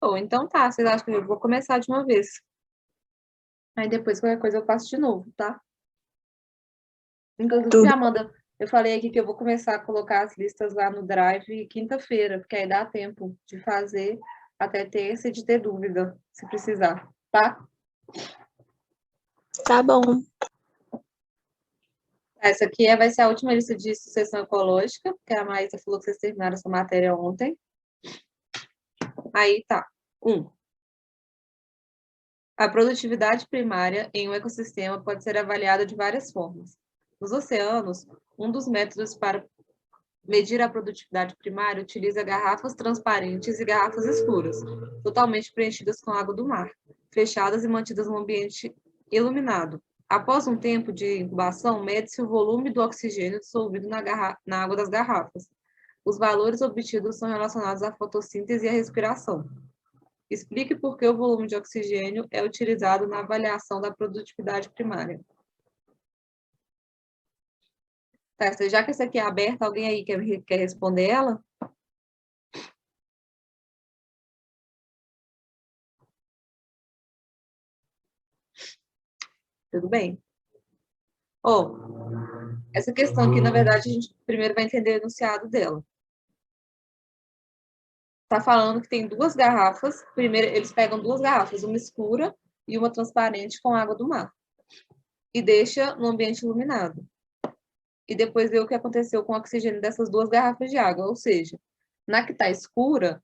Ou então tá, vocês acham que eu vou começar de uma vez. Aí depois qualquer coisa eu faço de novo, tá? Inclusive, Tudo. Amanda, eu falei aqui que eu vou começar a colocar as listas lá no Drive quinta-feira, porque aí dá tempo de fazer até terça e de ter dúvida, se precisar, tá? Tá bom. Essa aqui vai ser a última lista de sucessão ecológica, porque a Maísa falou que vocês terminaram essa matéria ontem. Aí tá. 1. A produtividade primária em um ecossistema pode ser avaliada de várias formas. Nos oceanos, um dos métodos para medir a produtividade primária utiliza garrafas transparentes e garrafas escuras, totalmente preenchidas com água do mar, fechadas e mantidas num ambiente iluminado. Após um tempo de incubação, mede-se o volume do oxigênio dissolvido na água das garrafas. Os valores obtidos são relacionados à fotossíntese e à respiração. Explique por que o volume de oxigênio é utilizado na avaliação da produtividade primária. Tá, já que essa aqui é aberta, alguém aí quer responder ela? Tudo bem. Essa questão aqui, na verdade, a gente primeiro vai entender o enunciado dela. Está falando que tem duas garrafas. Primeiro, eles pegam duas garrafas, uma escura e uma transparente com água do mar. E deixa no ambiente iluminado. E depois vê o que aconteceu com o oxigênio dessas duas garrafas de água. Ou seja, na que está escura,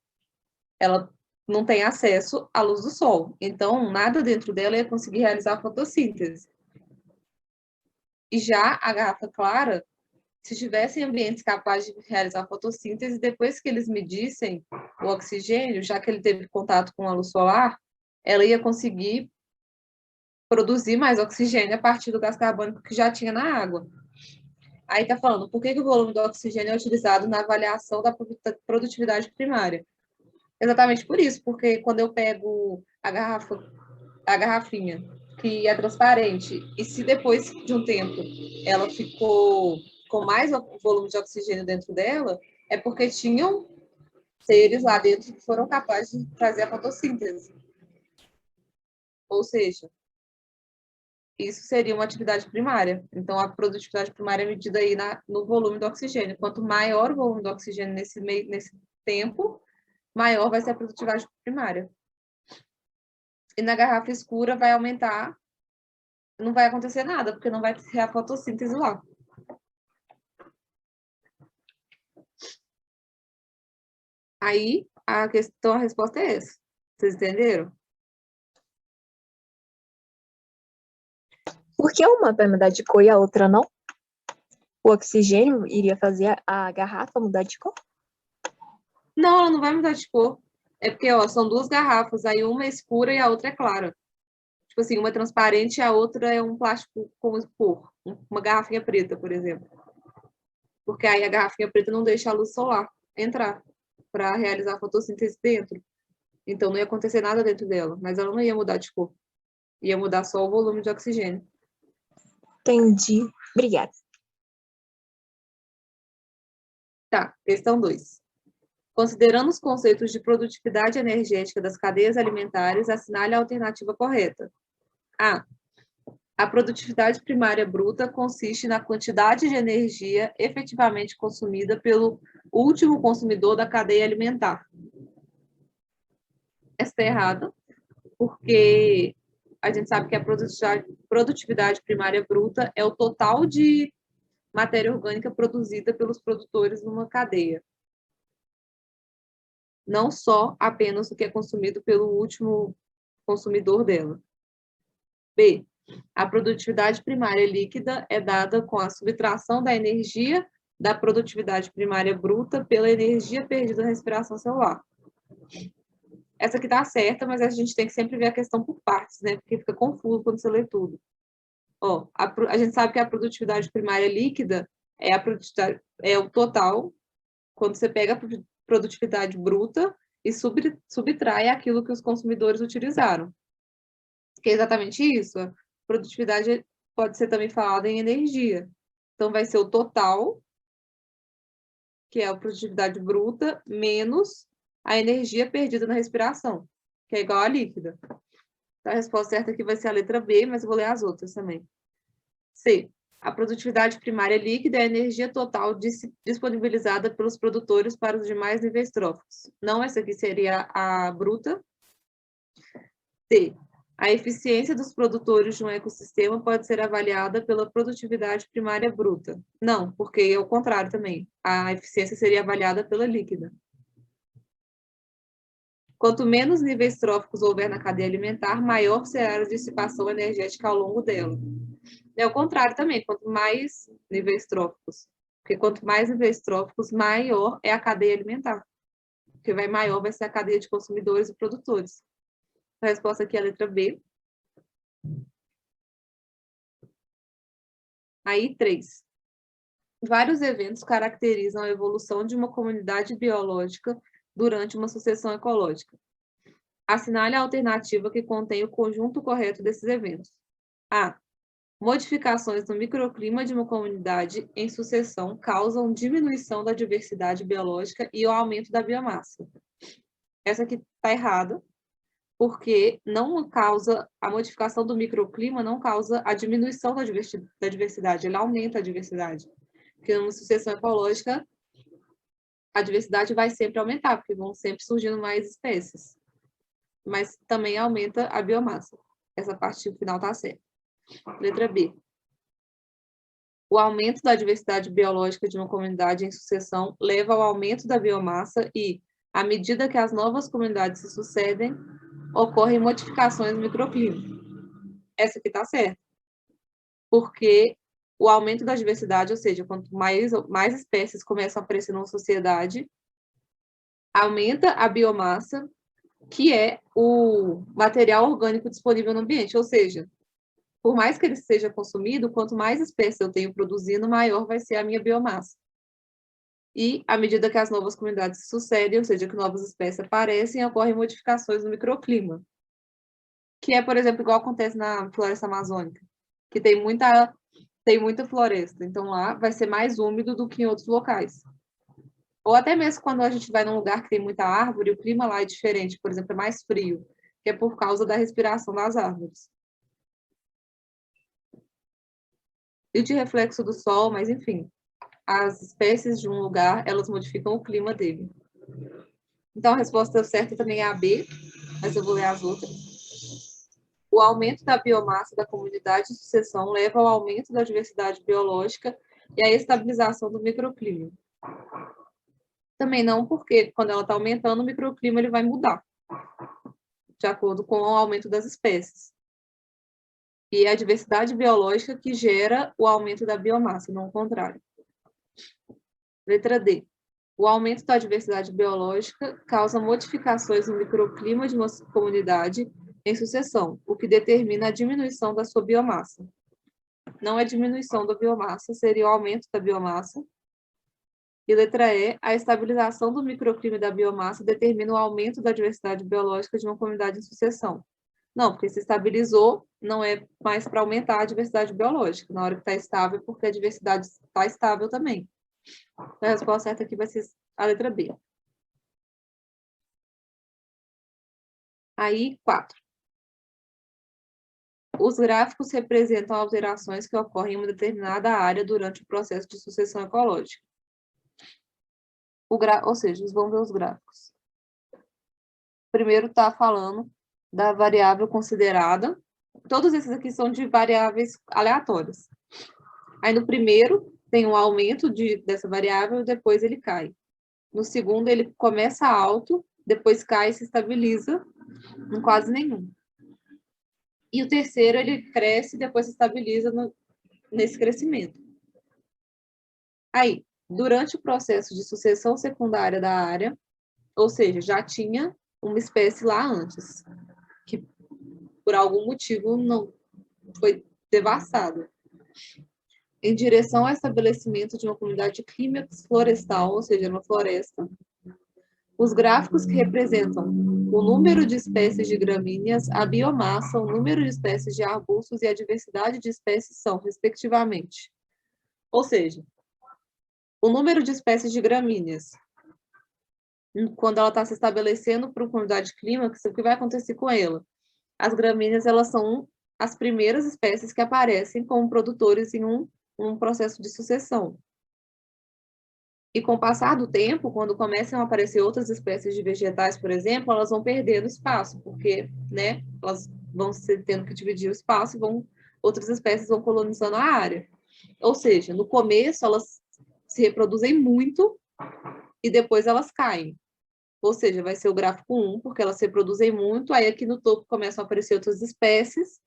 ela não tem acesso à luz do sol. Então, nada dentro dela ia conseguir realizar a fotossíntese. E já a garrafa clara, se tivessem ambientes capazes de realizar fotossíntese, depois que eles medissem o oxigênio, já que ele teve contato com a luz solar, ela ia conseguir produzir mais oxigênio a partir do gás carbônico que já tinha na água. Aí está falando, por que o volume do oxigênio é utilizado na avaliação da produtividade primária? Exatamente por isso, porque quando eu pego a garrafinha, que é transparente, e se depois de um tempo ela ficou com mais volume de oxigênio dentro dela, é porque tinham seres lá dentro que foram capazes de fazer a fotossíntese. Ou seja, isso seria uma atividade primária. Então, a produtividade primária é medida aí no volume do oxigênio. Quanto maior o volume do oxigênio nesse tempo, maior vai ser a produtividade primária. E na garrafa escura vai aumentar, não vai acontecer nada, porque não vai ter a fotossíntese lá. Aí, a resposta é essa. Vocês entenderam? Por que uma vai mudar de cor e a outra não? O oxigênio iria fazer a garrafa mudar de cor? Não, ela não vai mudar de cor. É porque, ó, são duas garrafas, aí uma é escura e a outra é clara. Tipo assim, uma é transparente e a outra é um plástico com cor. Uma garrafinha preta, por exemplo. Porque aí a garrafinha preta não deixa a luz solar entrar para realizar a fotossíntese dentro. Então não ia acontecer nada dentro dela, mas ela não ia mudar de cor. Ia mudar só o volume de oxigênio. Entendi. Obrigada. Tá, questão 2. Considerando os conceitos de produtividade energética das cadeias alimentares, assinale a alternativa correta. A. A produtividade primária bruta consiste na quantidade de energia efetivamente consumida pelo último consumidor da cadeia alimentar. Essa está errada, porque a gente sabe que a produtividade primária bruta é o total de matéria orgânica produzida pelos produtores numa cadeia. Não só apenas o que é consumido pelo último consumidor dela. B. A produtividade primária líquida é dada com a subtração da energia da produtividade primária bruta pela energia perdida na respiração celular. Essa aqui está certa, mas a gente tem que sempre ver a questão por partes, né? Porque fica confuso quando você lê tudo. Ó, a gente sabe que a produtividade primária líquida é o total, quando você pega a produtividade bruta e subtrai aquilo que os consumidores utilizaram. Que é exatamente isso. A produtividade pode ser também falada em energia. Então, vai ser o total, que é a produtividade bruta, menos a energia perdida na respiração, que é igual à líquida. Então, a resposta certa aqui vai ser a letra B, mas eu vou ler as outras também. C. A produtividade primária líquida é a energia total disponibilizada pelos produtores para os demais níveis tróficos. Não, essa aqui seria a bruta. D. A eficiência dos produtores de um ecossistema pode ser avaliada pela produtividade primária bruta. Não, porque é o contrário também. A eficiência seria avaliada pela líquida. Quanto menos níveis tróficos houver na cadeia alimentar, maior será a dissipação energética ao longo dela. É o contrário também, quanto mais níveis tróficos. Porque quanto mais níveis tróficos, maior é a cadeia alimentar. Porque maior vai ser a cadeia de consumidores e produtores. A resposta aqui é a letra B. Aí, 3. Vários eventos caracterizam a evolução de uma comunidade biológica durante uma sucessão ecológica. Assinale a alternativa que contém o conjunto correto desses eventos. A. Modificações no microclima de uma comunidade em sucessão causam diminuição da diversidade biológica e o aumento da biomassa. Essa aqui está errada, porque não causa, a modificação do microclima não causa a diminuição da diversidade, ela aumenta a diversidade. Porque numa sucessão ecológica, a diversidade vai sempre aumentar, porque vão sempre surgindo mais espécies. Mas também aumenta a biomassa. Essa parte final está certa. Letra B. O aumento da diversidade biológica de uma comunidade em sucessão leva ao aumento da biomassa e, à medida que as novas comunidades se sucedem, ocorrem modificações no microclima. Essa aqui está certa. Porque o aumento da diversidade, ou seja, quanto mais espécies começam a aparecer numa sociedade, aumenta a biomassa, que é o material orgânico disponível no ambiente. Ou seja, por mais que ele seja consumido, quanto mais espécies eu tenho produzindo, maior vai ser a minha biomassa. E, à medida que as novas comunidades se sucedem, ou seja, que novas espécies aparecem, ocorrem modificações no microclima. Que é, por exemplo, igual acontece na floresta amazônica, que tem muita floresta. Então, lá vai ser mais úmido do que em outros locais. Ou até mesmo quando a gente vai num lugar que tem muita árvore, o clima lá é diferente, por exemplo, é mais frio, que é por causa da respiração das árvores. E de reflexo do sol, mas enfim, as espécies de um lugar, elas modificam o clima dele. Então, a resposta certa também é a B, mas eu vou ler as outras. O aumento da biomassa da comunidade de sucessão leva ao aumento da diversidade biológica e à estabilização do microclima. Também não, porque quando ela está aumentando, o microclima ele vai mudar, de acordo com o aumento das espécies. E é a diversidade biológica que gera o aumento da biomassa, não o contrário. Letra D. O aumento da diversidade biológica causa modificações no microclima de uma comunidade em sucessão, o que determina a diminuição da sua biomassa. Não é diminuição da biomassa, seria o aumento da biomassa. E letra E, a estabilização do microclima e da biomassa determina o aumento da diversidade biológica de uma comunidade em sucessão. Não, porque se estabilizou, não é mais para aumentar a diversidade biológica. Na hora que está estável, porque a diversidade está estável também. A resposta certa aqui vai ser a letra B. Aí, 4. Os gráficos representam alterações que ocorrem em uma determinada área durante o processo de sucessão ecológica. Ou seja, vamos ver os gráficos. Primeiro está falando da variável considerada. Todos esses aqui são de variáveis aleatórias. Aí no primeiro tem um aumento dessa variável e depois ele cai. No segundo ele começa alto, depois cai e se estabiliza em quase nenhum. E o terceiro, ele cresce e depois se estabiliza nesse crescimento. Aí, durante o processo de sucessão secundária da área, ou seja, já tinha uma espécie lá antes, que por algum motivo não foi devastada. Em direção ao estabelecimento de uma comunidade clímax florestal, ou seja, uma floresta, os gráficos que representam o número de espécies de gramíneas, a biomassa, o número de espécies de arbustos e a diversidade de espécies são, respectivamente. Ou seja, o número de espécies de gramíneas quando ela está se estabelecendo para uma comunidade clímax, o que vai acontecer com ela? As gramíneas, elas são as primeiras espécies que aparecem como produtores em um processo de sucessão. E com o passar do tempo, quando começam a aparecer outras espécies de vegetais, por exemplo, elas vão perdendo espaço, porque, né, elas vão tendo que dividir o espaço e outras espécies vão colonizando a área. Ou seja, no começo elas se reproduzem muito e depois elas caem. Ou seja, vai ser o gráfico 1, porque elas se reproduzem muito, aí aqui no topo começam a aparecer outras espécies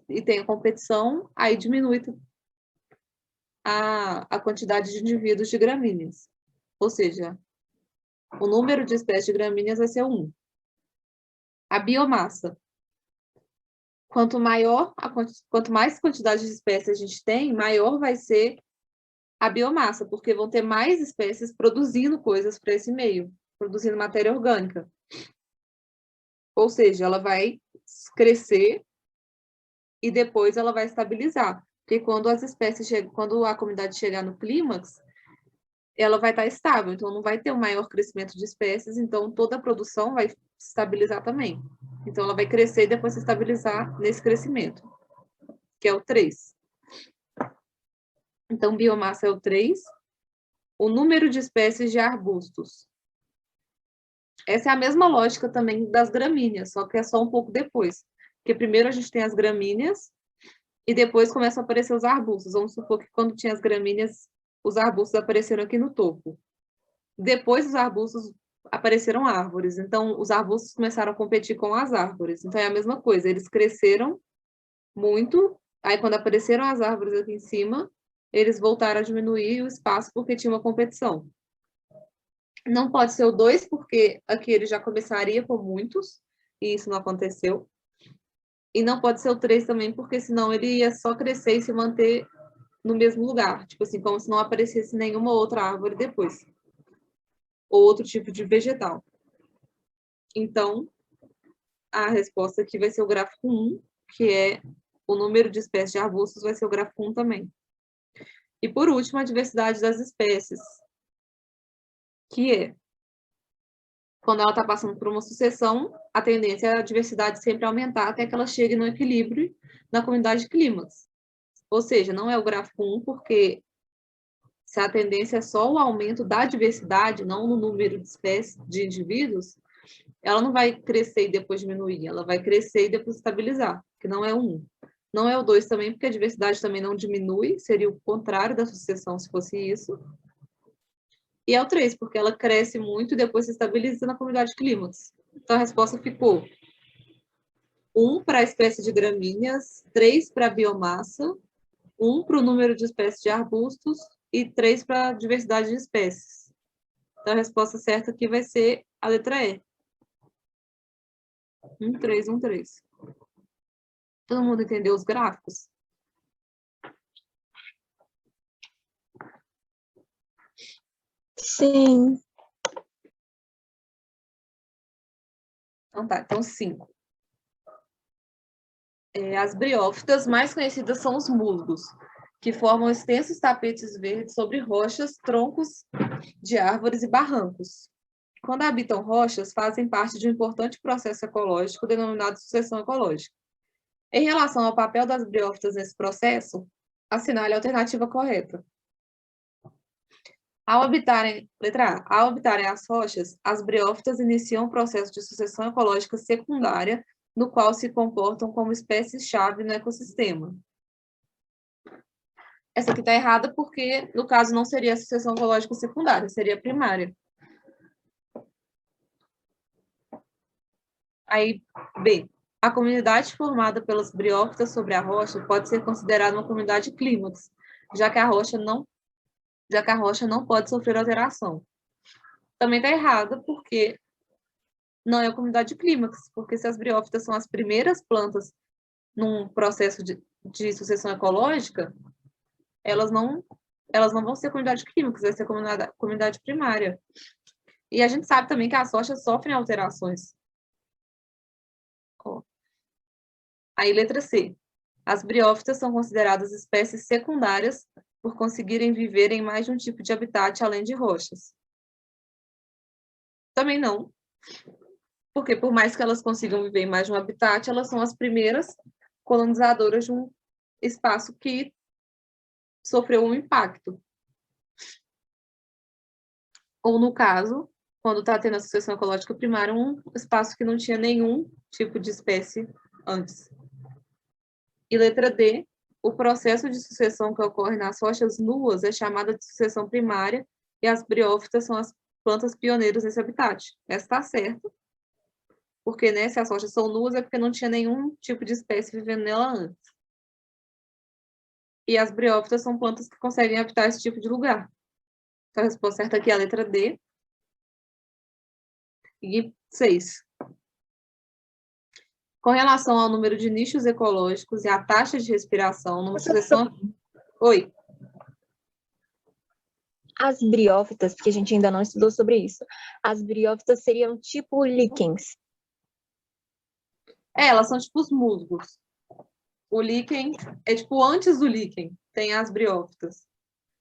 e tem a competição, aí diminui a quantidade de indivíduos de gramíneas. Ou seja, o número de espécies de gramíneas vai ser 1. A biomassa. Quanto mais quantidade de espécies a gente tem, maior vai ser a biomassa, porque vão ter mais espécies produzindo coisas para esse meio, produzindo matéria orgânica. Ou seja, ela vai crescer e depois ela vai estabilizar. Porque quando a comunidade chegar no clímax, ela vai estar estável, então não vai ter um maior crescimento de espécies, então toda a produção vai estabilizar também. Então ela vai crescer e depois se estabilizar nesse crescimento, que é o 3. Então, biomassa é o 3. O número de espécies de arbustos. Essa é a mesma lógica também das gramíneas, só que é só um pouco depois. Porque primeiro a gente tem as gramíneas e depois começam a aparecer os arbustos. Vamos supor que quando tinha as gramíneas, os arbustos apareceram aqui no topo. Depois dos arbustos apareceram árvores. Então, os arbustos começaram a competir com as árvores. Então, é a mesma coisa. Eles cresceram muito. Aí, quando apareceram as árvores aqui em cima, eles voltaram a diminuir o espaço porque tinha uma competição. Não pode ser o 2, porque aqui ele já começaria com muitos, e isso não aconteceu. E não pode ser o 3 também, porque senão ele ia só crescer e se manter no mesmo lugar. Tipo assim, como se não aparecesse nenhuma outra árvore depois. Ou outro tipo de vegetal. Então, a resposta aqui vai ser o gráfico 1, que é o número de espécies de arbustos vai ser o gráfico 1 também. E por último, a diversidade das espécies, que é, quando ela está passando por uma sucessão, a tendência é a diversidade sempre aumentar até que ela chegue no equilíbrio na comunidade clímax. Ou seja, não é o gráfico 1, porque se a tendência é só o aumento da diversidade, não no número de espécies, de indivíduos, ela não vai crescer e depois diminuir, ela vai crescer e depois estabilizar, que não é o 1. Não é o 2 também, porque a diversidade também não diminui, seria o contrário da sucessão se fosse isso. E é o 3, porque ela cresce muito e depois se estabiliza na comunidade clímax. Então a resposta ficou 1 para a espécie de gramíneas, 3 para a biomassa, 1 para o número de espécies de arbustos e 3 para a diversidade de espécies. Então a resposta certa aqui vai ser a letra E. 1, 3, 1, 3. Todo mundo entendeu os gráficos? Sim. Então tá, então 5. As briófitas mais conhecidas são os musgos, que formam extensos tapetes verdes sobre rochas, troncos de árvores e barrancos. Quando habitam rochas, fazem parte de um importante processo ecológico denominado sucessão ecológica. Em relação ao papel das briófitas nesse processo, assinale a alternativa correta. Letra A, ao habitarem as rochas, as briófitas iniciam um processo de sucessão ecológica secundária, no qual se comportam como espécies-chave no ecossistema. Essa aqui está errada porque, no caso, não seria a sucessão ecológica secundária, seria a primária. Aí, B. A comunidade formada pelas briófitas sobre a rocha pode ser considerada uma comunidade clímax, já que a rocha não pode sofrer alteração. Também está errada porque não é a comunidade clímax, porque se as briófitas são as primeiras plantas num processo de sucessão ecológica, elas não vão ser comunidade clímax, vai ser comunidade primária. E a gente sabe também que as rochas sofrem alterações. Aí, letra C. As briófitas são consideradas espécies secundárias por conseguirem viver em mais de um tipo de habitat além de rochas. Também não, porque por mais que elas consigam viver em mais de um habitat, elas são as primeiras colonizadoras de um espaço que sofreu um impacto. Ou, no caso, quando está tendo a sucessão ecológica primária, um espaço que não tinha nenhum tipo de espécie antes. E letra D, o processo de sucessão que ocorre nas rochas nuas é chamada de sucessão primária e as briófitas são as plantas pioneiras nesse habitat. Essa está certa, porque, né, se as rochas são nuas é porque não tinha nenhum tipo de espécie vivendo nela antes. E as briófitas são plantas que conseguem habitar esse tipo de lugar. Então, a resposta certa aqui é a letra D. E 6. Com relação ao número de nichos ecológicos e a taxa de respiração numa sucessão... Oi. As briófitas, porque a gente ainda não estudou sobre isso, as briófitas seriam tipo líquens. Elas são tipo os musgos. O líquen é tipo antes do líquen, tem as briófitas.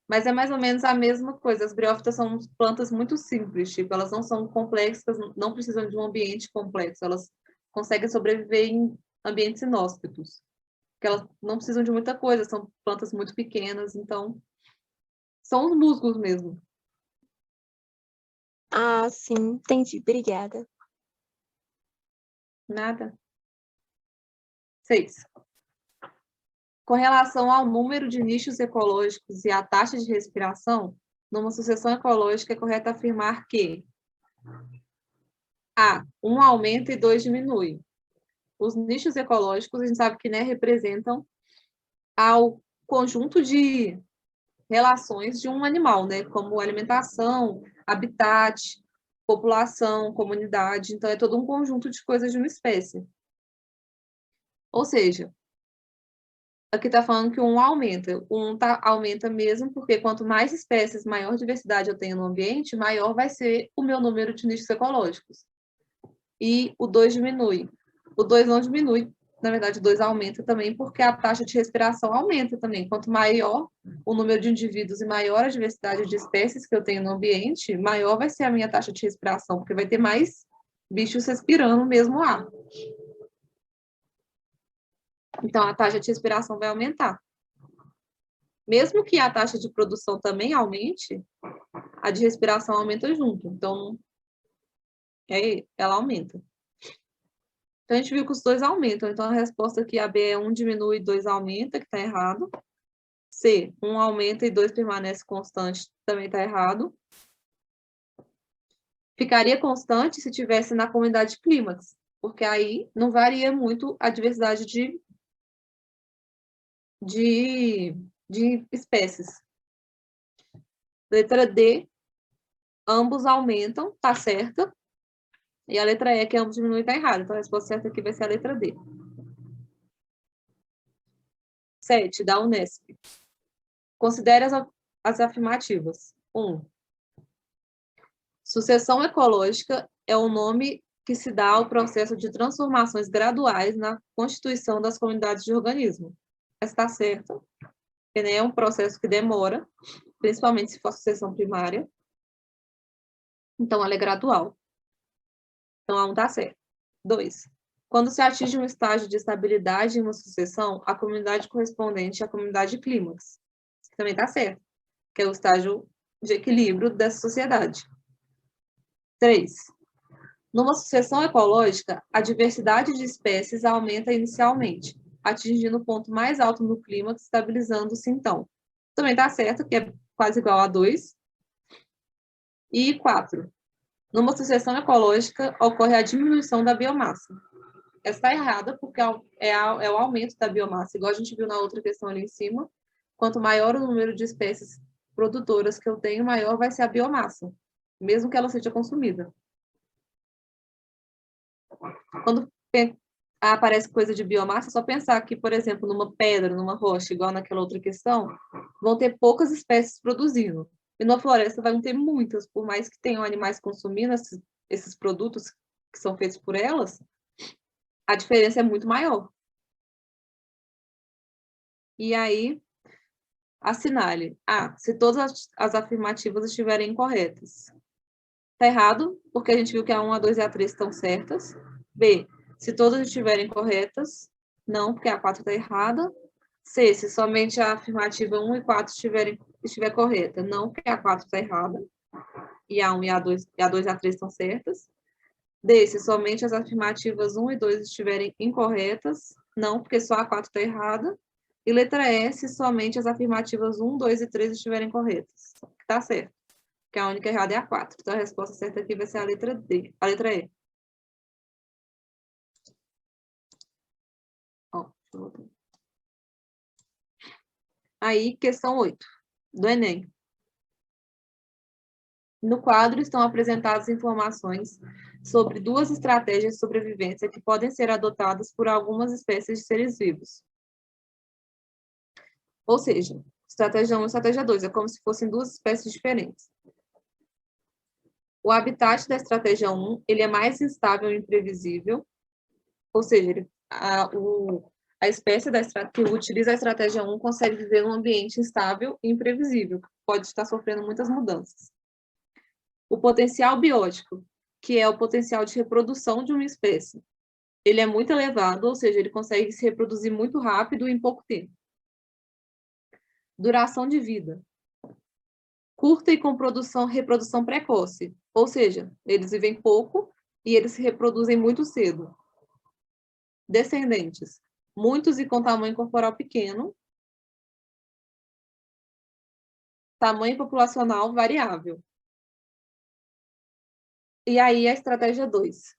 Mas é mais ou menos a mesma coisa. As briófitas são plantas muito simples, tipo, elas não são complexas, não precisam de um ambiente complexo, elas conseguem sobreviver em ambientes inóspitos. Porque elas não precisam de muita coisa, são plantas muito pequenas, então são os musgos mesmo. Ah, sim, entendi. Obrigada. Nada. 6. Com relação ao número de nichos ecológicos e à taxa de respiração, numa sucessão ecológica é correto afirmar que A, um aumenta e 2 diminui. Os nichos ecológicos, a gente sabe que, né, representam ao conjunto de relações de um animal, né, como alimentação, habitat, população, comunidade. Então, é todo um conjunto de coisas de uma espécie. Ou seja, aqui está falando que um aumenta. Aumenta mesmo, porque quanto mais espécies, maior diversidade eu tenho no ambiente, maior vai ser o meu número de nichos ecológicos. E o 2 diminui. O 2 não diminui, na verdade, o 2 aumenta também, porque a taxa de respiração aumenta também. Quanto maior o número de indivíduos e maior a diversidade de espécies que eu tenho no ambiente, maior vai ser a minha taxa de respiração, porque vai ter mais bichos respirando o mesmo ar. Então, a taxa de respiração vai aumentar. Mesmo que a taxa de produção também aumente, a de respiração aumenta junto. Então, ela aumenta. Então, a gente viu que os dois aumentam. Então, a resposta aqui, a B é 1 diminui e 2 aumenta, que está errado. C, 1 aumenta e 2 permanece constante, também está errado. Ficaria constante se tivesse na comunidade clímax, porque aí não varia muito a diversidade de espécies. Letra D, ambos aumentam, está certa. E a letra E, que ambos diminuem, está errada. Então, a resposta certa aqui vai ser a letra D. 7, da Unesp. Considere as afirmativas. 1. Sucessão ecológica é o nome que se dá ao processo de transformações graduais na constituição das comunidades de organismo. Está certo, porque é um processo que demora, principalmente se for sucessão primária. Então, ela é gradual. Então, a 1 está certo. 2. Quando se atinge um estágio de estabilidade em uma sucessão, a comunidade correspondente é a comunidade clímax. Isso também está certo, que é o estágio de equilíbrio dessa sociedade. 3. Numa sucessão ecológica, a diversidade de espécies aumenta inicialmente, atingindo o ponto mais alto no clímax, estabilizando-se então. Também está certo, que é quase igual a 2. E 4. Numa sucessão ecológica, ocorre a diminuição da biomassa. Essa está errada, porque é o aumento da biomassa, igual a gente viu na outra questão ali em cima. Quanto maior o número de espécies produtoras que eu tenho, maior vai ser a biomassa, mesmo que ela seja consumida. Quando aparece coisa de biomassa, é só pensar que, por exemplo, numa pedra, numa rocha, igual naquela outra questão, vão ter poucas espécies produzindo. E na floresta vão ter muitas, por mais que tenham animais consumindo esses produtos que são feitos por elas, a diferença é muito maior. E aí, assinale. Se todas as afirmativas estiverem incorretas. Está errado, porque a gente viu que a 1, a 2 e a 3 estão certas. B, se todas estiverem corretas, não, porque a 4 está errada. C, se somente a afirmativa 1 e 4 estiver correta, não, porque a 4 está errada. E a 1 e a 2 e a 2 e a 3 estão certas. D, se somente as afirmativas 1 e 2 estiverem incorretas, não, porque só a 4 está errada. E letra E, se somente as afirmativas 1, 2 e 3 estiverem corretas. Está certo. Porque a única errada é a 4. Então, a resposta certa aqui vai ser a letra D, a letra E. Ó, aí, questão 8, do Enem. No quadro estão apresentadas informações sobre 2 estratégias de sobrevivência que podem ser adotadas por algumas espécies de seres vivos. Ou seja, estratégia 1 e estratégia 2, é como se fossem 2 espécies diferentes. O habitat da estratégia 1, ele é mais instável e imprevisível, ou seja, a espécie que utiliza a estratégia 1 consegue viver num ambiente instável e imprevisível, que pode estar sofrendo muitas mudanças. O potencial biótico, que é o potencial de reprodução de uma espécie, ele é muito elevado, ou seja, ele consegue se reproduzir muito rápido e em pouco tempo. Duração de vida. Curta e com reprodução precoce, ou seja, eles vivem pouco e eles se reproduzem muito cedo. Descendentes. Muitos e com tamanho corporal pequeno. Tamanho populacional variável. E aí a estratégia 2.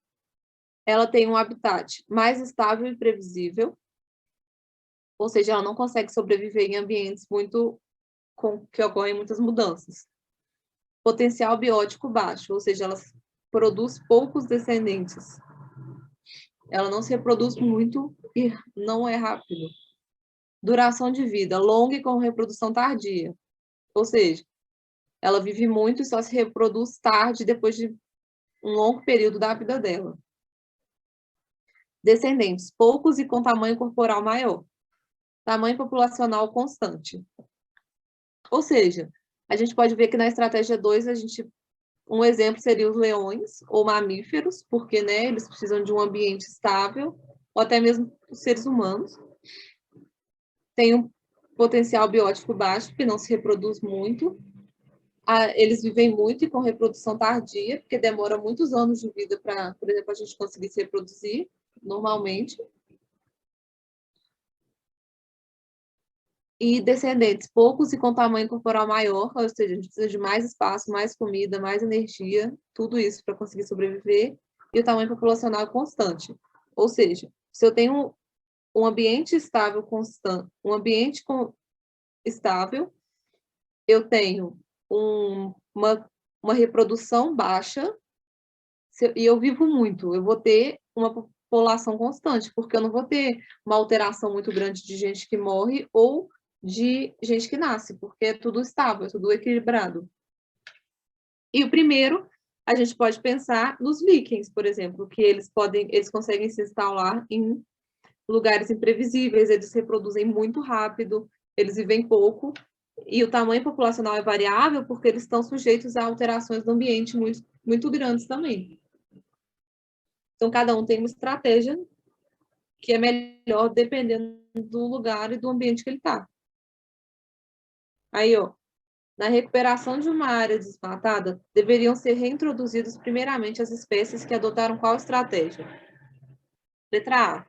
Ela tem um habitat mais estável e previsível, ou seja, ela não consegue sobreviver em ambientes que ocorrem muitas mudanças. Potencial biótico baixo, ou seja, ela produz poucos descendentes. Ela não se reproduz muito e não é rápido. Duração de vida longa e com reprodução tardia, ou seja, ela vive muito e só se reproduz tarde, depois de um longo período da vida dela. Descendentes poucos e com tamanho corporal maior. Tamanho populacional constante. Ou seja, a gente pode ver que na estratégia 2, um exemplo seria os leões ou mamíferos, porque né, eles precisam de um ambiente estável, ou até mesmo os seres humanos. Tem um potencial biótico baixo, que não se reproduz muito. Eles vivem muito e com reprodução tardia, porque demora muitos anos de vida para, por exemplo, a gente conseguir se reproduzir normalmente. E descendentes poucos e com tamanho corporal maior, ou seja, a gente precisa de mais espaço, mais comida, mais energia, tudo isso para conseguir sobreviver, e o tamanho populacional é constante. Ou seja, se eu tenho um ambiente estável constante, estável, eu tenho uma reprodução baixa, e eu vivo muito, eu vou ter uma população constante, porque eu não vou ter uma alteração muito grande de gente que morre ou de gente que nasce, porque é tudo estável, é tudo equilibrado. E o primeiro, a gente pode pensar nos vikings, por exemplo, que eles conseguem se instalar em lugares imprevisíveis, eles se reproduzem muito rápido, eles vivem pouco, e o tamanho populacional é variável porque eles estão sujeitos a alterações do ambiente muito, muito grandes também. Então, cada um tem uma estratégia que é melhor dependendo do lugar e do ambiente que ele está. Aí, ó, na recuperação de uma área desmatada, deveriam ser reintroduzidas primeiramente as espécies que adotaram qual estratégia? Letra A.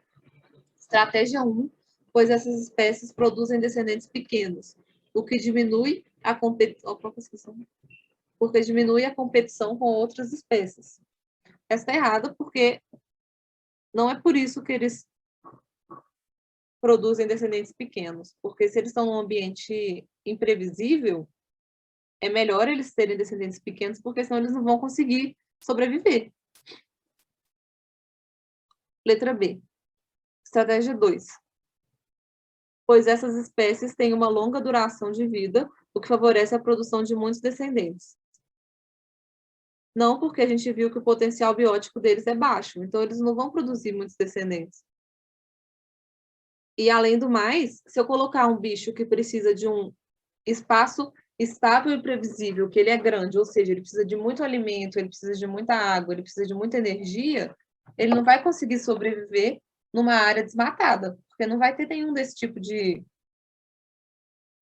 Estratégia 1, pois essas espécies produzem descendentes pequenos, o que diminui a competição com outras espécies. Essa está errada porque não é por isso que eles produzem descendentes pequenos, porque se eles estão num ambiente imprevisível, é melhor eles terem descendentes pequenos, porque senão eles não vão conseguir sobreviver. Letra B. Estratégia 2. Pois essas espécies têm uma longa duração de vida, o que favorece a produção de muitos descendentes. Não, porque a gente viu que o potencial biótico deles é baixo, então eles não vão produzir muitos descendentes. E, além do mais, se eu colocar um bicho que precisa de um espaço estável e previsível, que ele é grande, ou seja, ele precisa de muito alimento, ele precisa de muita água, ele precisa de muita energia, ele não vai conseguir sobreviver numa área desmatada, porque não vai ter nenhum desse tipo de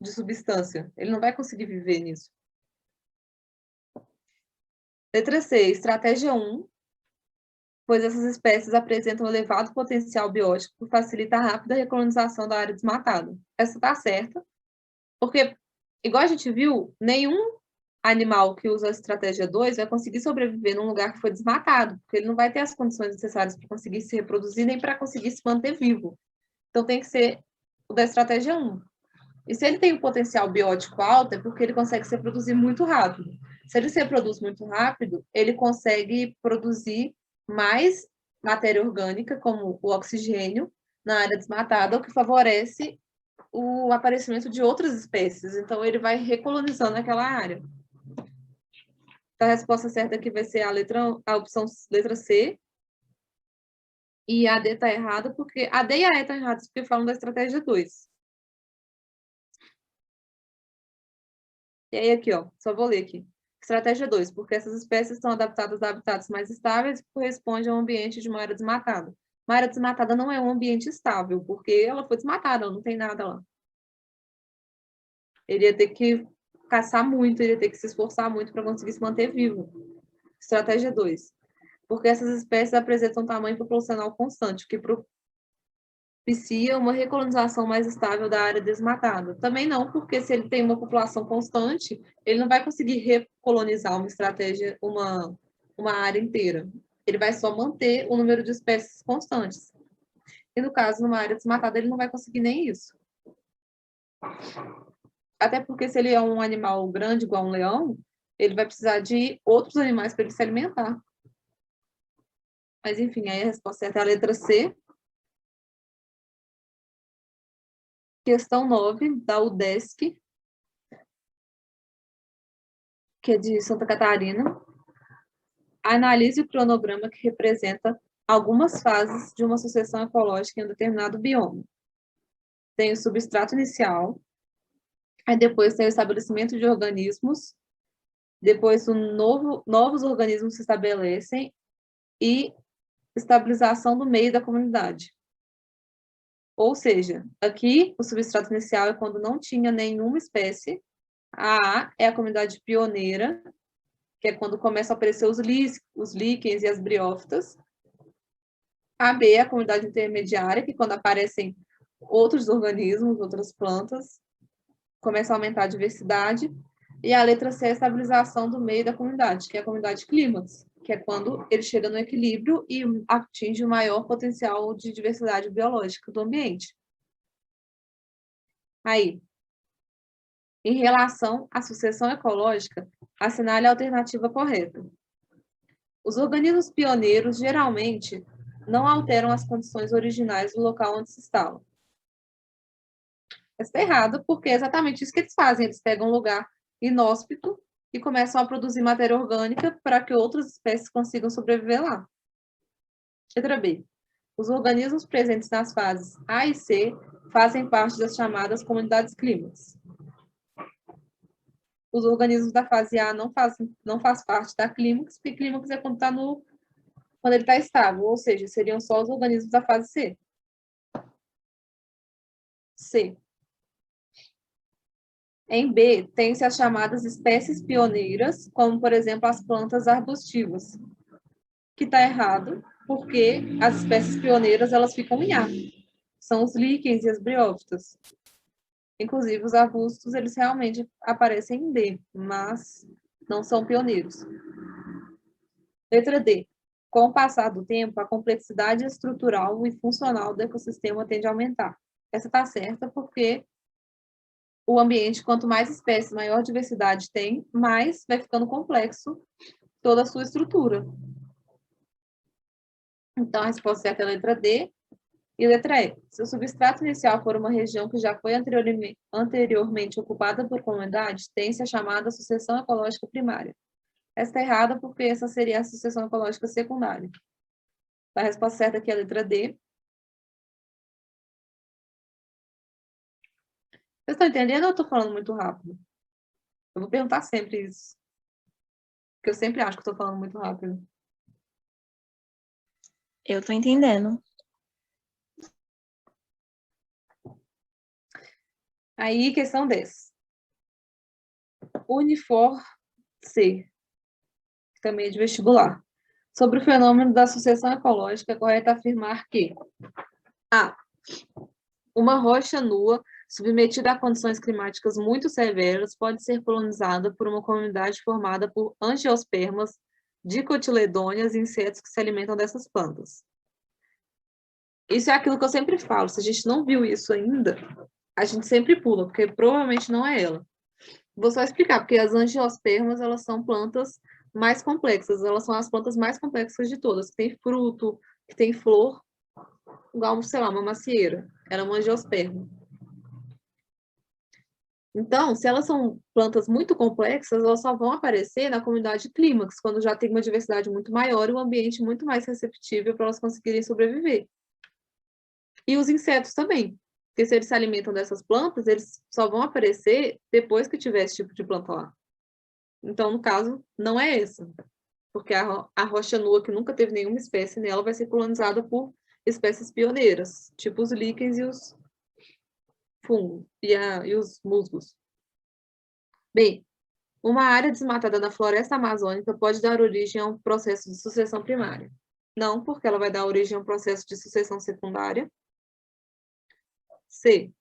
substância. Ele não vai conseguir viver nisso. Letra C, estratégia 1, pois essas espécies apresentam elevado potencial biótico que facilita a rápida recolonização da área desmatada. Essa está certa, porque, igual a gente viu, nenhum animal que usa a estratégia 2 vai conseguir sobreviver num lugar que foi desmatado, porque ele não vai ter as condições necessárias para conseguir se reproduzir nem para conseguir se manter vivo. Então tem que ser o da estratégia 1. E se ele tem um potencial biótico alto, é porque ele consegue se reproduzir muito rápido. Se ele se reproduz muito rápido, ele consegue produzir mais matéria orgânica, como o oxigênio, na área desmatada, o que favorece o aparecimento de outras espécies. Então, ele vai recolonizando aquela área. Então, a resposta certa aqui vai ser a opção letra C. E a D está errada, porque a D e a E estão erradas, porque falam da estratégia 2. E aí, aqui, ó, só vou ler aqui. Estratégia 2, porque essas espécies estão adaptadas a habitats mais estáveis e correspondem a um ambiente de uma área desmatada. Uma área desmatada não é um ambiente estável, porque ela foi desmatada, ela não tem nada lá. Ele ia ter que caçar muito, ele ia ter que se esforçar muito para conseguir se manter vivo. Estratégia 2, porque essas espécies apresentam um tamanho populacional constante, o que propicia uma recolonização mais estável da área desmatada. Também não, porque se ele tem uma população constante, ele não vai conseguir recolonizar uma área inteira. Ele vai só manter o número de espécies constantes. E no caso, numa área desmatada, ele não vai conseguir nem isso. Até porque se ele é um animal grande, igual um leão, ele vai precisar de outros animais para ele se alimentar. Mas, enfim, aí a resposta certa é a letra C. Questão 9, da UDESC, que é de Santa Catarina. Analise o cronograma que representa algumas fases de uma sucessão ecológica em um determinado bioma. Tem o substrato inicial, aí depois tem o estabelecimento de organismos, depois novos organismos se estabelecem e estabilização do meio da comunidade. Ou seja, aqui o substrato inicial é quando não tinha nenhuma espécie, a A é a comunidade pioneira, que é quando começam a aparecer os líquens e as briófitas. A B é a comunidade intermediária, que quando aparecem outros organismos, outras plantas, começa a aumentar a diversidade. E a letra C é a estabilização do meio da comunidade, que é a comunidade clímax, que é quando ele chega no equilíbrio e atinge o maior potencial de diversidade biológica do ambiente. Aí, em relação à sucessão ecológica, assinale a alternativa correta. Os organismos pioneiros, geralmente, não alteram as condições originais do local onde se instalam. Isso está errado, porque é exatamente isso que eles fazem. Eles pegam um lugar inóspito e começam a produzir matéria orgânica para que outras espécies consigam sobreviver lá. Letra B. Os organismos presentes nas fases A e C fazem parte das chamadas comunidades clímax. Os organismos da fase A não faz parte da clímax, porque clímax é quando ele está estável, ou seja, seriam só os organismos da fase C. C. Em B, tem-se as chamadas espécies pioneiras, como, por exemplo, as plantas arbustivas, que está errado, porque as espécies pioneiras elas ficam em A. São os líquens e as briófitas. Inclusive, os arbustos, eles realmente aparecem em D, mas não são pioneiros. Letra D. Com o passar do tempo, a complexidade estrutural e funcional do ecossistema tende a aumentar. Essa está certa porque o ambiente, quanto mais espécies, maior diversidade tem, mais vai ficando complexo toda a sua estrutura. Então, a resposta certa é a letra D. E letra E. Se o substrato inicial for uma região que já foi anteriormente ocupada por comunidade, tem-se a chamada sucessão ecológica primária. Essa está errada porque essa seria a sucessão ecológica secundária. A resposta certa aqui é a letra D. Vocês estão entendendo ou eu estou falando muito rápido? Eu vou perguntar sempre isso. Porque eu sempre acho que estou falando muito rápido. Eu tô entendendo. Aí, questão 10. Unifor C, que também é de vestibular. Sobre o fenômeno da sucessão ecológica, é correto afirmar que A. Uma rocha nua, submetida a condições climáticas muito severas, pode ser colonizada por uma comunidade formada por angiospermas, dicotiledôneas e insetos que se alimentam dessas plantas. Isso é aquilo que eu sempre falo. Se a gente não viu isso ainda, a gente sempre pula, porque provavelmente não é ela. Vou só explicar, porque as angiospermas, elas são plantas mais complexas. Elas são as plantas mais complexas de todas. Que tem fruto, que tem flor, igual, sei lá, uma macieira. Ela é uma angiosperma. Então, se elas são plantas muito complexas, elas só vão aparecer na comunidade clímax, quando já tem uma diversidade muito maior e um ambiente muito mais receptível para elas conseguirem sobreviver. E os insetos também, porque se eles se alimentam dessas plantas, eles só vão aparecer depois que tiver esse tipo de planta lá. Então, no caso, não é essa, porque a rocha nua, que nunca teve nenhuma espécie nela, vai ser colonizada por espécies pioneiras, tipo os líquens e os fungos, e os musgos. Bem, uma área desmatada na floresta amazônica pode dar origem a um processo de sucessão primária. Não, porque ela vai dar origem a um processo de sucessão secundária. C.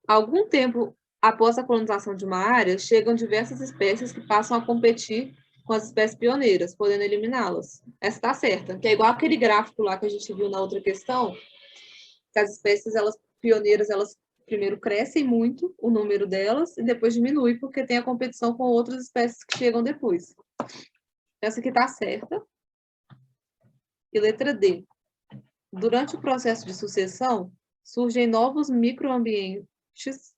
Algum tempo após a colonização de uma área, chegam diversas espécies que passam a competir com as espécies pioneiras, podendo eliminá-las. Essa está certa, que é igual aquele gráfico lá que a gente viu na outra questão, que as espécies pioneiras, elas primeiro crescem muito, o número delas, e depois diminui, porque tem a competição com outras espécies que chegam depois. Essa aqui está certa. E letra D. Durante o processo de sucessão, surgem novos microambientes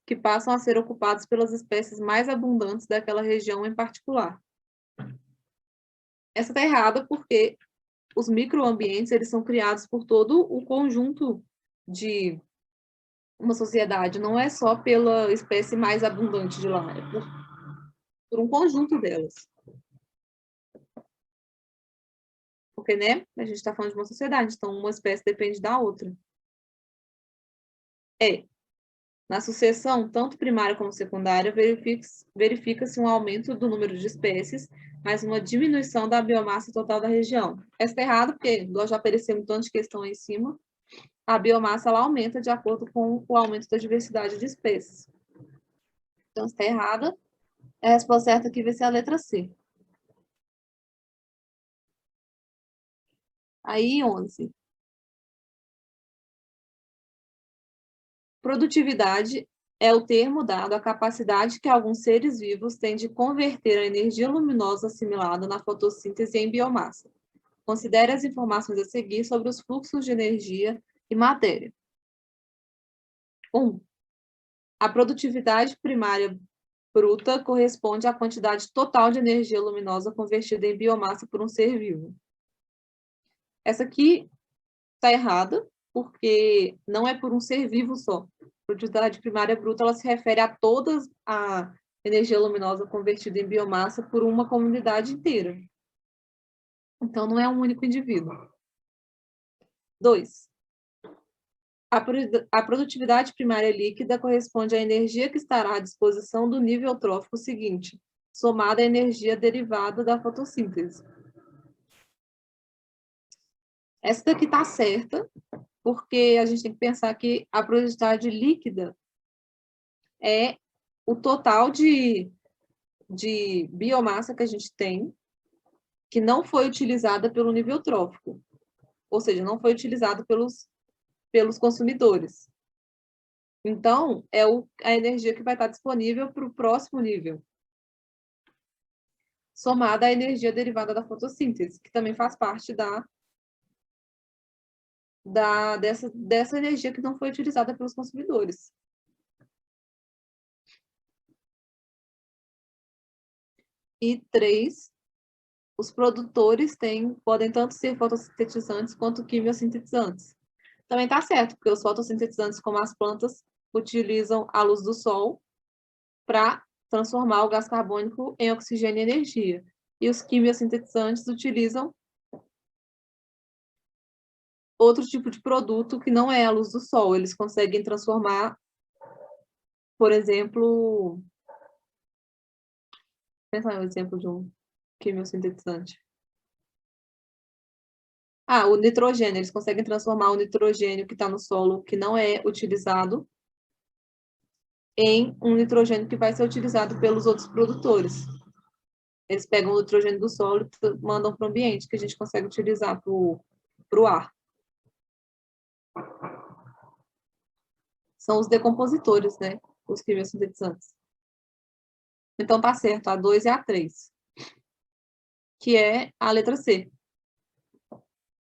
que passam a ser ocupados pelas espécies mais abundantes daquela região em particular. Essa está errada porque os microambientes, eles são criados por todo o conjunto de uma sociedade, não é só pela espécie mais abundante de lá, é por um conjunto delas. Porque, né, a gente está falando de uma sociedade, então uma espécie depende da outra. Na sucessão, tanto primária como secundária, verifica-se um aumento do número de espécies, mas uma diminuição da biomassa total da região. Essa está errada, porque, igual já apareceu um tanto de questão aí em cima, a biomassa ela aumenta de acordo com o aumento da diversidade de espécies. Então, está errada. A resposta certa aqui vai ser a letra C. Aí, 11. Produtividade é o termo dado à capacidade que alguns seres vivos têm de converter a energia luminosa assimilada na fotossíntese em biomassa. Considere as informações a seguir sobre os fluxos de energia e matéria. 1. A produtividade primária bruta corresponde à quantidade total de energia luminosa convertida em biomassa por um ser vivo. Essa aqui está errada, porque não é por um ser vivo só. A produtividade primária bruta ela se refere a toda a energia luminosa convertida em biomassa por uma comunidade inteira. Então, não é um único indivíduo. 2. A produtividade primária líquida corresponde à energia que estará à disposição do nível trófico seguinte, somada à energia derivada da fotossíntese. Essa daqui está certa, porque a gente tem que pensar que a produtividade líquida é o total de biomassa que a gente tem que não foi utilizada pelo nível trófico, ou seja, não foi utilizado pelos consumidores. Então, é a energia que vai estar disponível para o próximo nível, somada à energia derivada da fotossíntese, que também faz parte dessa energia que não foi utilizada pelos consumidores. E 3, os produtores podem tanto ser fotossintetizantes quanto quimiosintetizantes. Também está certo, porque os fotossintetizantes, como as plantas, utilizam a luz do sol para transformar o gás carbônico em oxigênio e energia. E os quimiosintetizantes utilizam outro tipo de produto que não é a luz do sol. Eles conseguem transformar, por exemplo, pensar em um exemplo de um quimiosintetizante. O nitrogênio. Eles conseguem transformar o nitrogênio que está no solo, que não é utilizado, em um nitrogênio que vai ser utilizado pelos outros produtores. Eles pegam o nitrogênio do solo e mandam para o ambiente, que a gente consegue utilizar para o ar. São os decompositores, né? Os quimiosintetizantes. Então, tá certo, a 2 e a 3, que é a letra C.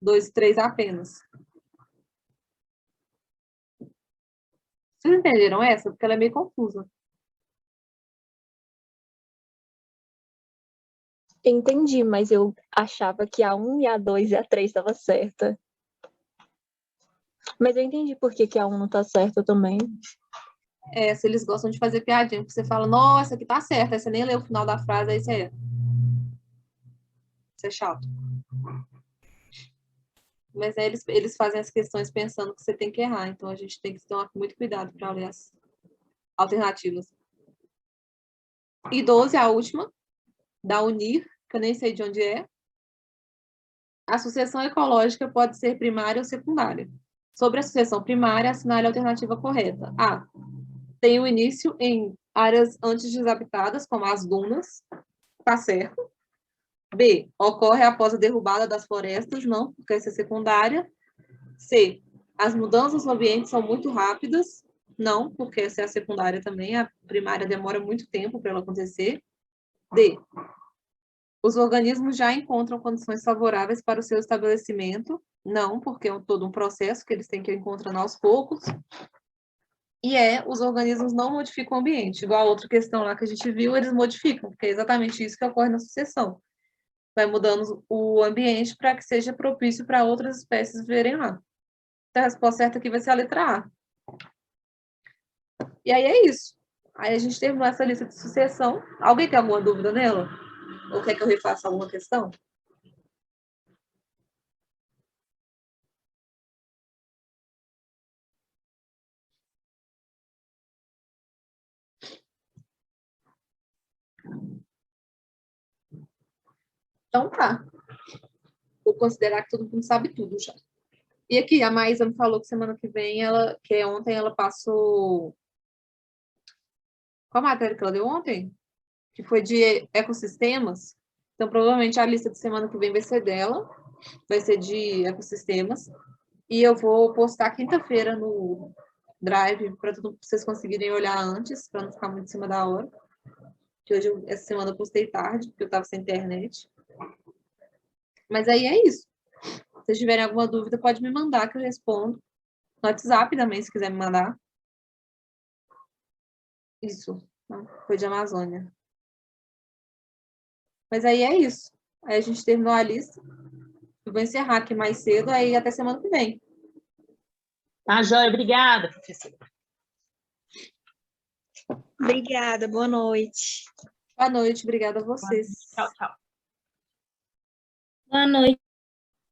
2 e 3 apenas. Vocês entenderam essa? Porque ela é meio confusa. Entendi, mas eu achava que a 1 e a 2 e a 3 estava certa. Mas eu entendi por que a 1 não tá certa também. Se eles gostam de fazer piadinha, porque você fala, nossa, aqui tá certo, aí você nem lê o final da frase, aí você é chato. Mas aí eles fazem as questões pensando que você tem que errar, então a gente tem que tomar muito cuidado para ler as alternativas. E 12, a última, da UNIR, que eu nem sei de onde é. A sucessão ecológica pode ser primária ou secundária. Sobre a sucessão primária, assinale a alternativa correta. A. Tem o início em áreas antes desabitadas, como as dunas. Tá certo. B. Ocorre após a derrubada das florestas. Não, porque essa é secundária. C. As mudanças no ambiente são muito rápidas. Não, porque essa é a secundária também. A primária demora muito tempo para ela acontecer. D. Os organismos já encontram condições favoráveis para o seu estabelecimento. Não, porque é todo um processo que eles têm que ir encontrando aos poucos. E os organismos não modificam o ambiente. Igual a outra questão lá que a gente viu, eles modificam, porque é exatamente isso que ocorre na sucessão. Vai mudando o ambiente para que seja propício para outras espécies viverem lá. Então, a resposta certa aqui vai ser a letra A. E aí é isso. Aí a gente terminou essa lista de sucessão. Alguém tem alguma dúvida nela? Ou quer que eu refaça alguma questão? Então tá. Vou considerar que todo mundo sabe tudo já. E aqui, a Maísa me falou que semana que vem, que ontem ela passou... Qual a matéria que ela deu ontem? Que foi de ecossistemas. Então, provavelmente, a lista de semana que vem vai ser dela. Vai ser de ecossistemas. E eu vou postar quinta-feira no Drive, para vocês conseguirem olhar antes, para não ficar muito em cima da hora. Que hoje, essa semana, eu postei tarde, porque eu estava sem internet. Mas aí é isso. Se vocês tiverem alguma dúvida, pode me mandar, que eu respondo. No WhatsApp também, se quiser me mandar. Isso. Foi de Amazônia. Mas aí é isso. Aí a gente terminou a lista. Eu vou encerrar aqui mais cedo, aí até semana que vem. Tá, joia. Obrigada, professora. Obrigada, boa noite. Boa noite, obrigada a vocês. Tchau, tchau. Boa noite.